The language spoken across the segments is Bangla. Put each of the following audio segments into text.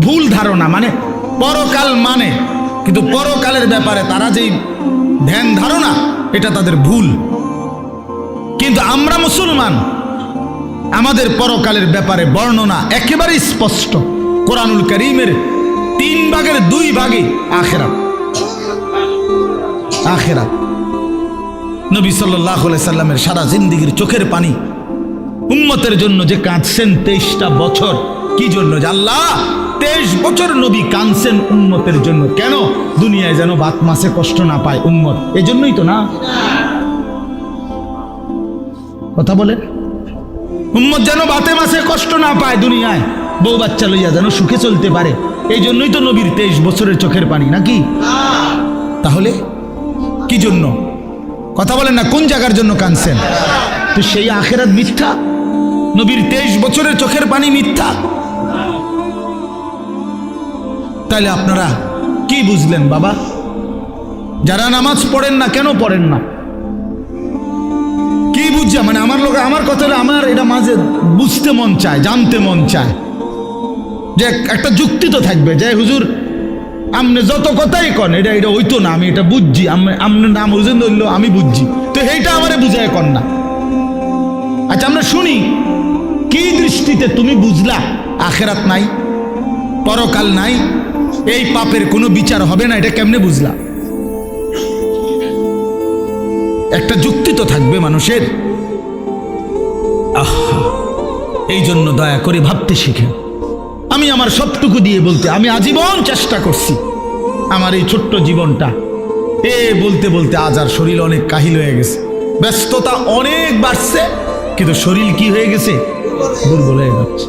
ভুল ধারণা, মানে পরকাল মানে, কিন্তু পরকালের ব্যাপারে তারা যেই ধ্যান ধারণা এটা তাদের ভুল। কিন্তু আমরা মুসলমান, আমাদের পরকালের ব্যাপারে বর্ণনা একেবারে স্পষ্ট। কোরআনুল কারীমের 3 ভাগের 2 ভাগে আখিরাত। আখিরাত নবী সাল্লাল্লাহু আলাইহি সাল্লামের সারা জিন্দেগীর চোখের পানি উম্মতের জন্য যে কাঁদছেন 23টা বছর। কি জন্য? যে আল্লাহ 23 বছর নবী কাঁদছেন উম্মতের জন্য। কেন? দুনিয়ায় যেন বাত মাসে কষ্ট না পায় উম্মত, এজন্যই তো না? কথা বলেন। উম্মত যেন বাতে মাসে কষ্ট না পায়, দুনিয়ায় বউ বাচ্চা লইয়া যেন সুখে চলতে পারে, এই জন্যই তো নবীর 23 বছরের চোখের পানি, নাকি? তাহলে কি জন্য? কথা বলেন না, কোন জায়গার জন্য কাঁদছেন? তো সেই আখিরাত মিথ্যা, নবীর 23 বছরের চোখের পানি মিথ্যা। তাইলে আপনারা কি বুঝলেন বাবা? যারা নামাজ পড়েন না, কেন পড়েন না? কি বুঝছে? মানে আমার লোক, আমার কথা হলো, আমার এটা মাঝে বুঝতে মন চায়, জানতে মন চায় যে একটা যুক্তি তো থাকবে যে হুজুর আপনি যত কথাই কন এটা এটা হইতো না, আমি এটা বুঝছি, আপনার নাম হুজুর ধরলো আমি বুঝছি, তো এইটা আমারে বুঝায় কন না। আচ্ছা আমরা শুনি, কি দৃষ্টিতে তুমি বুঝলা আখিরাত নাই, পরকাল নাই, এই পাপের কোনো বিচার হবে না, এটা কেমনে বুঝলা? একটা যুক্তি তো থাকবে মানুষের। এই জন্য দয়া করে ভাবতে শিখেন। আমি আমার সবটুকু দিয়ে বলতে, আমি আজীবন চেষ্টা করছি আমার এই ছোট্ট জীবনটা বলতে বলতে আজ আর শরীর অনেক কাহিল হয়ে গেছে, ব্যস্ততা অনেক বাড়ছে, কিন্তু শরীর কি হয়ে গেছে? দুর্বল হয়ে যাচ্ছে,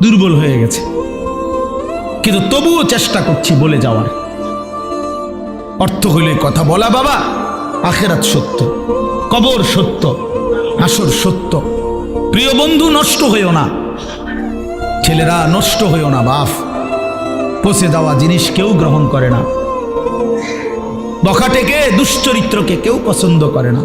দুর্বল হয়ে গেছে। কিন্তু তবুও চেষ্টা করছি বলে যাওয়ার। অর্থ হইলে কথা বলা, বাবা আখিরাত সত্য, কবর সত্য, হাসর সত্য। প্রিয় বন্ধু, নষ্ট হইও না, ছেলেরা নষ্ট হইও না বাপ। পচে যাওয়া জিনিস কেউ গ্রহণ করে না, বখাটেকে দুশ্চরিত্রকে কেউ পছন্দ করে না।